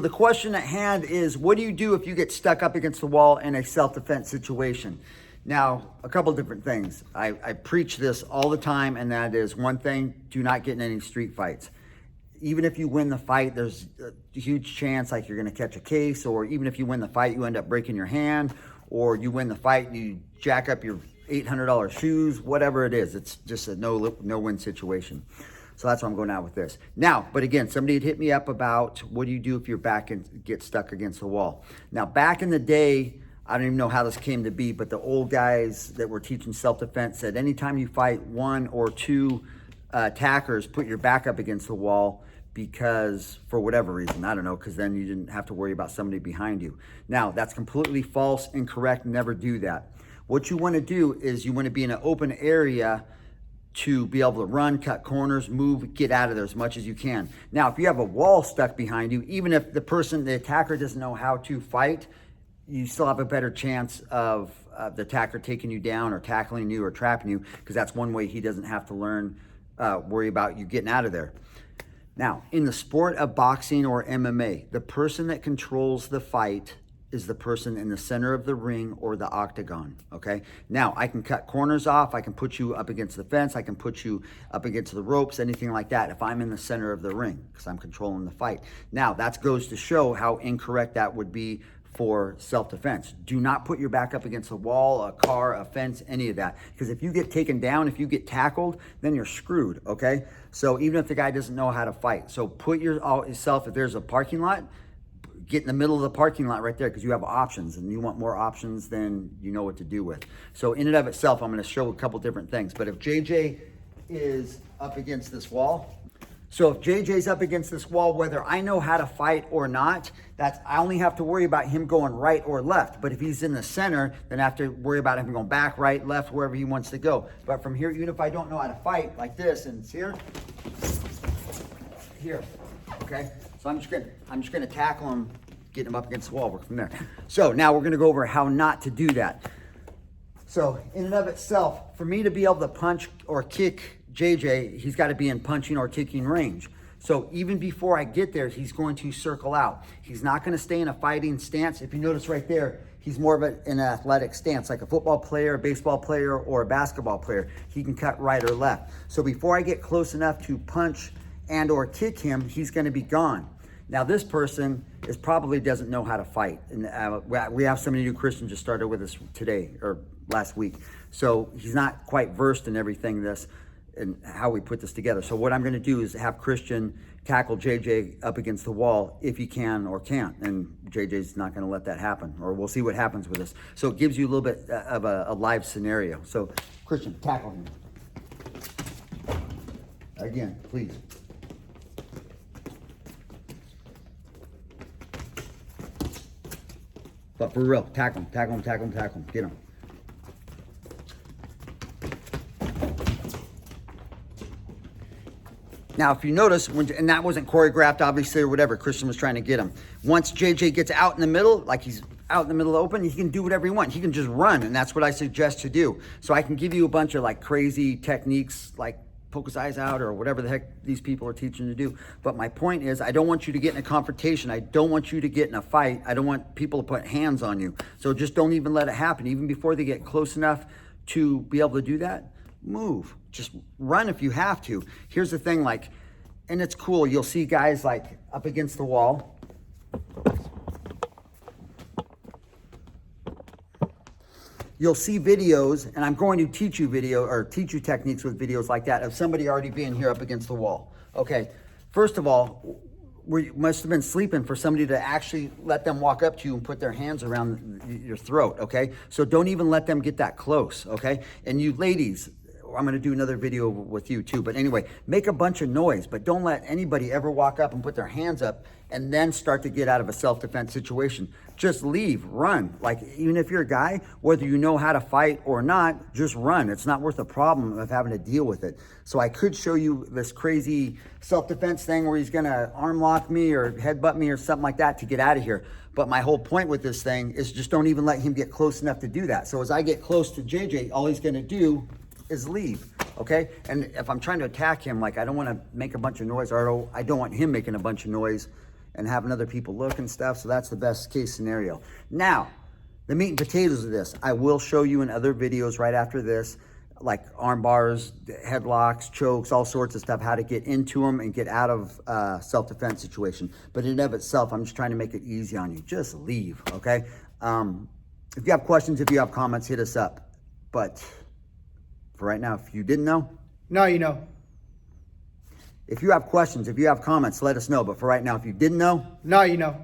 The question at hand is, what do you do if you get stuck up against the wall in a self-defense situation? Now, a couple different things. I preach this all the time, and that is one thing: do not get in any street fights. Even if you win the fight, there's a huge chance like you're going to catch a case, or even if you win the fight, you end up breaking your hand, or you win the fight and you jack up your $800 shoes, whatever it is. It's just a no-win situation. So that's why I'm going out with this. Now, but again, somebody had hit me up about what do you do if your back gets stuck against the wall. Now, back in the day, I don't even know how this came to be, but the old guys that were teaching self-defense said anytime you fight one or two attackers, put your back up against the wall, because for whatever reason, I don't know, because then you didn't have to worry about somebody behind you. Now, that's completely false, incorrect, never do that. What you want to do is you want to be in an open area to be able to run, cut corners, move, get out of there as much as you can. Now, if you have a wall stuck behind you, even if the attacker doesn't know how to fight, you still have a better chance of the attacker taking you down or tackling you or trapping you, because that's one way he doesn't have to worry about you getting out of there. Now, in the sport of boxing or MMA, the person that controls the fight is the person in the center of the ring or the octagon, okay? Now, I can cut corners off, I can put you up against the fence, I can put you up against the ropes, anything like that, if I'm in the center of the ring, because I'm controlling the fight. Now, that goes to show how incorrect that would be for self-defense. Do not put your back up against a wall, a car, a fence, any of that. Because if you get taken down, if you get tackled, then you're screwed, okay? So even if the guy doesn't know how to fight. So put yourself, if there's a parking lot, get in the middle of the parking lot right there, because you have options, and you want more options than you know what to do with. So in and of itself, I'm going to show a couple different things. But if JJ is up against this wall, so if JJ's up against this wall, whether I know how to fight or not, I only have to worry about him going right or left. But if he's in the center, then I have to worry about him going back, right, left, wherever he wants to go. But from here, even if I don't know how to fight like this, and it's here, okay? So I'm just gonna tackle him, get him up against the wall, work from there. So now we're gonna go over how not to do that. So in and of itself, for me to be able to punch or kick JJ, he's got to be in punching or kicking range. So even before I get there, he's going to circle out. He's not going to stay in a fighting stance. If you notice right there, he's more of an athletic stance, like a football player, a baseball player, or a basketball player. He can cut right or left. So before I get close enough to punch and or kick him, he's going to be gone. Now this person probably doesn't know how to fight. And we have somebody new, Christian, just started with us today or last week. So he's not quite versed in everything and how we put this together. So what I'm going to do is have Christian tackle JJ up against the wall if he can or can't. And JJ's not going to let that happen, or we'll see what happens with this. So it gives you a little bit of a live scenario. So Christian, tackle him. Again, please. But for real, tackle him, tackle him, tackle him, tackle him. Get him. Now, if you notice, and that wasn't choreographed, obviously, or whatever, Christian was trying to get him. Once JJ gets out in the middle, like he's out in the middle open, he can do whatever he wants. He can just run, and that's what I suggest to do. So I can give you a bunch of like crazy techniques, like poke his eyes out or whatever the heck these people are teaching to do. But my point is, I don't want you to get in a confrontation. I don't want you to get in a fight. I don't want people to put hands on you. So just don't even let it happen. Even before they get close enough to be able to do that, move. Just run if you have to. Here's the thing, like, and it's cool, you'll see guys like up against the wall. You'll see videos, and I'm going to teach you techniques with videos like that of somebody already being here up against the wall. Okay, first of all, we must have been sleeping for somebody to actually let them walk up to you and put their hands around your throat, okay? So don't even let them get that close, okay? And you ladies, I'm going to do another video with you too, but anyway, make a bunch of noise, but don't let anybody ever walk up and put their hands up and then start to get out of a self-defense situation. Just leave, run. Like, even if you're a guy, whether you know how to fight or not, just run. It's not worth the problem of having to deal with it. So I could show you this crazy self-defense thing where he's going to arm lock me or headbutt me or something like that to get out of here. But my whole point with this thing is just don't even let him get close enough to do that. So as I get close to JJ, all he's going to do is leave, okay? And if I'm trying to attack him, like, I don't want to make a bunch of noise, or I don't want him making a bunch of noise and having other people look and stuff. So that's the best case scenario. Now, the meat and potatoes of this, I will show you in other videos right after this, like arm bars, headlocks, chokes, all sorts of stuff, how to get into them and get out of self-defense situation. But in and of itself, I'm just trying to make it easy on you. Just leave, okay? If you have questions, if you have comments, hit us up. But for right now, if you didn't know, now you know. If you have questions, if you have comments, let us know. But for right now, if you didn't know, now you know.